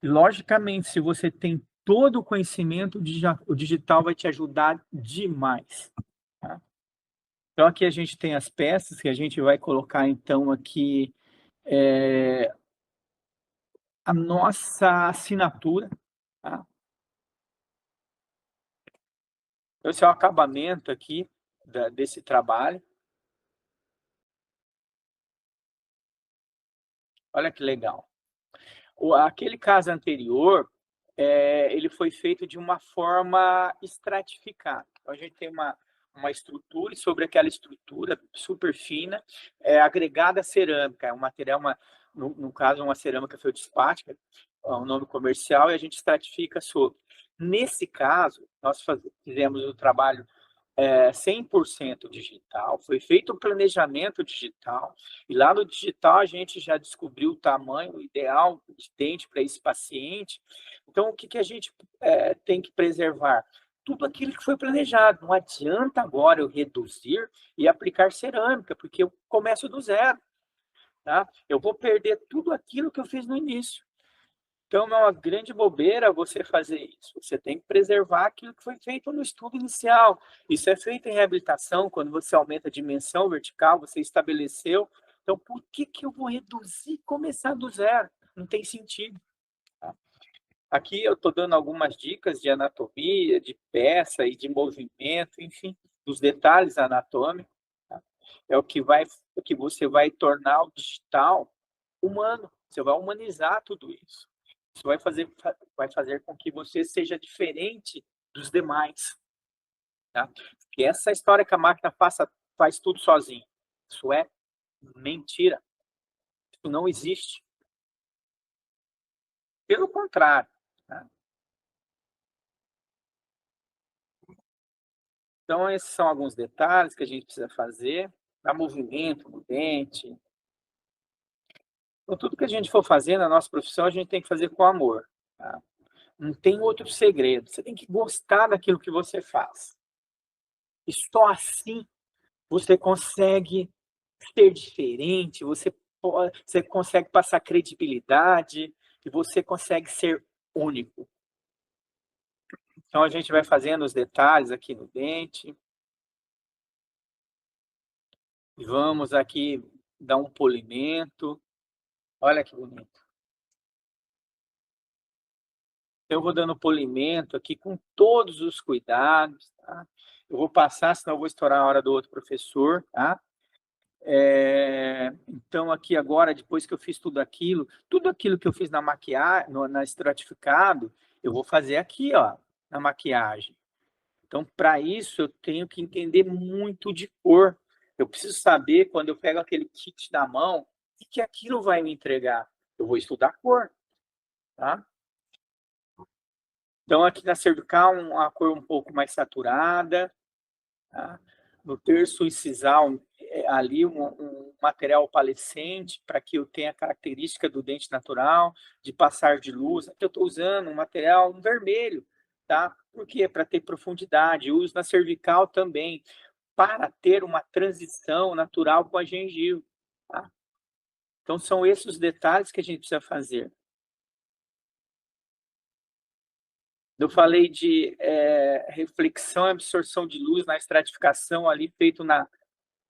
Logicamente, se você tem todo o conhecimento, o digital vai te ajudar demais. Tá? Então aqui a gente tem as peças que a gente vai colocar então aqui, a nossa assinatura, tá. Esse é o acabamento aqui desse trabalho. Olha que legal. Aquele caso anterior, ele foi feito de uma forma estratificada. Então a gente tem uma estrutura e sobre aquela estrutura super fina, agregada cerâmica, é um material, no caso uma cerâmica feldspática, é um nome comercial, e a gente estratifica sobre. Nesse caso, nós fizemos o trabalho 100% digital, foi feito um planejamento digital, e lá no digital a gente já descobriu o tamanho ideal de dente para esse paciente. Então, o que a gente tem que preservar? Tudo aquilo que foi planejado. Não adianta agora eu reduzir e aplicar cerâmica, porque eu começo do zero, tá? Eu vou perder tudo aquilo que eu fiz no início. Então, é uma grande bobeira você fazer isso. Você tem que preservar aquilo que foi feito no estudo inicial. Isso é feito em reabilitação, quando você aumenta a dimensão vertical, você estabeleceu Então, por que eu vou reduzir e começar do zero? Não tem sentido. Tá? Aqui eu estou dando algumas dicas de anatomia, de peça e de movimento, enfim, dos detalhes anatômicos. Tá? É o que você vai tornar o digital humano. Você vai humanizar tudo isso. Isso vai fazer com que você seja diferente dos demais. Tá? Porque essa história que a máquina faz tudo sozinho, isso é mentira. Isso não existe. Pelo contrário. Tá? Então, esses são alguns detalhes que a gente precisa fazer. Dar movimento no dente. Então, tudo que a gente for fazer na nossa profissão, a gente tem que fazer com amor. Tá? Não tem outro segredo. Você tem que gostar daquilo que você faz. E só assim você consegue ser diferente, você consegue passar credibilidade e você consegue ser único. Então, a gente vai fazendo os detalhes aqui no dente. E vamos aqui dar um polimento. Olha que bonito. Eu vou dando polimento aqui com todos os cuidados, tá? Eu vou passar, senão eu vou estourar a hora do outro professor, tá? Então, aqui agora, depois que eu fiz tudo aquilo que eu fiz na maquiagem, na estratificado, eu vou fazer aqui, ó, na maquiagem. Então, para isso, eu tenho que entender muito de cor. Eu preciso saber, quando eu pego aquele kit na mão, o que aquilo vai me entregar. Eu vou estudar cor, tá? Então, aqui na cervical, uma cor um pouco mais saturada. Tá? No terço incisal, ali um material opalescente, para que eu tenha a característica do dente natural, de passar de luz. Aqui eu estou usando um material vermelho, tá? Por quê? Para ter profundidade. Eu uso na cervical também, para ter uma transição natural com a gengiva. Tá? Então, são esses os detalhes que a gente precisa fazer. Eu falei de reflexão e absorção de luz na estratificação ali, feito na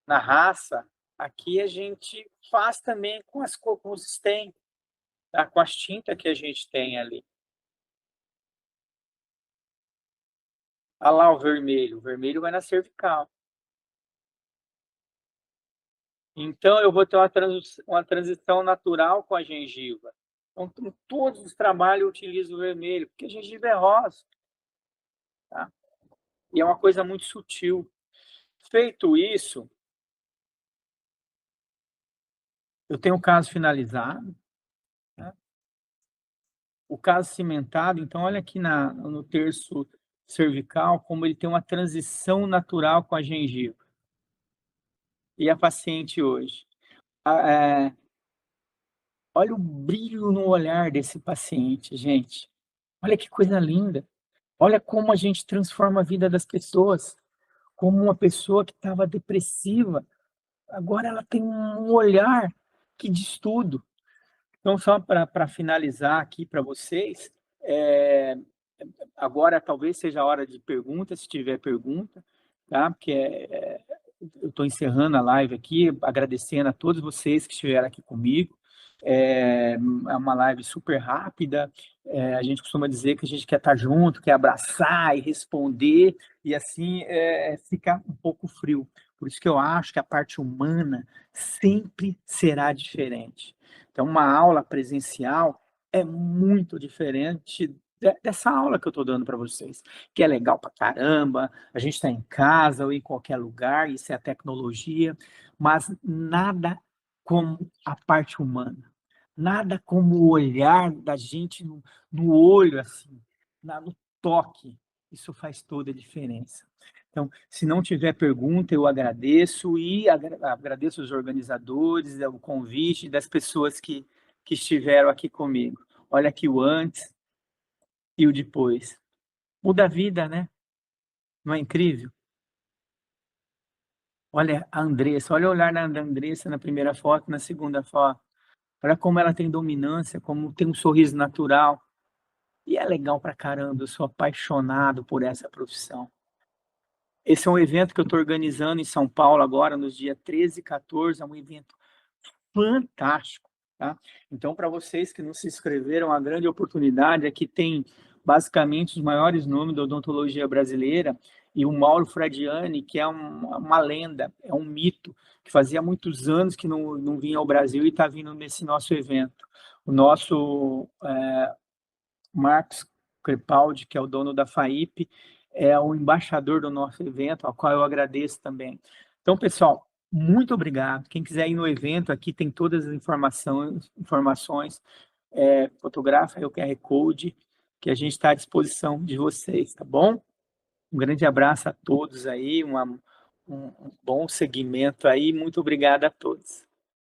raça. Aqui a gente faz também com os stem, tá? Com as tintas que a gente tem ali. Olha lá o vermelho vai na cervical. Então, eu vou ter uma transição natural com a gengiva. Então, em todos os trabalhos eu utilizo o vermelho, porque a gengiva é rosa. Tá? E é uma coisa muito sutil. Feito isso, eu tenho o caso finalizado. Tá? O caso cimentado, então, olha aqui no terço cervical, como ele tem uma transição natural com a gengiva. E a paciente hoje. Olha o brilho no olhar desse paciente, gente. Olha que coisa linda. Olha como a gente transforma a vida das pessoas. Como uma pessoa que estava depressiva, agora ela tem um olhar que diz tudo. Então, só para finalizar aqui para vocês, agora talvez seja a hora de pergunta, se tiver pergunta, tá? Porque eu estou encerrando a live aqui, agradecendo a todos vocês que estiveram aqui comigo. É uma live super rápida. A gente costuma dizer que a gente quer estar junto, quer abraçar e responder, e assim fica um pouco frio. Por isso que eu acho que a parte humana sempre será diferente. Então, uma aula presencial é muito diferente dessa aula que eu estou dando para vocês, que é legal para caramba, a gente está em casa ou em qualquer lugar, isso é a tecnologia, mas nada como a parte humana, nada como o olhar da gente no olho, assim, no toque, isso faz toda a diferença. Então, se não tiver pergunta, eu agradeço e agradeço os organizadores, o convite das pessoas que estiveram aqui comigo. Olha aqui o antes e o depois. Muda a vida, né? Não é incrível? Olha a Andressa, olha o olhar da Andressa na primeira foto, na segunda foto. Olha como ela tem dominância, como tem um sorriso natural. E é legal pra caramba, eu sou apaixonado por essa profissão. Esse é um evento que eu estou organizando em São Paulo agora, nos dias 13 e 14, é um evento fantástico, tá? Então, para vocês que não se inscreveram, a grande oportunidade é que tem basicamente os maiores nomes da odontologia brasileira, e o Mauro Fradiani, que é uma lenda, é um mito, que fazia muitos anos que não vinha ao Brasil e está vindo nesse nosso evento. O nosso Marcos Crepaldi, que é o dono da FAIP, é o embaixador do nosso evento, ao qual eu agradeço também. Então, pessoal, muito obrigado. Quem quiser ir no evento, aqui tem todas as informações, fotografa aí o QR Code, que a gente está à disposição de vocês, tá bom? Um grande abraço a todos aí, um bom segmento aí, muito obrigado a todos.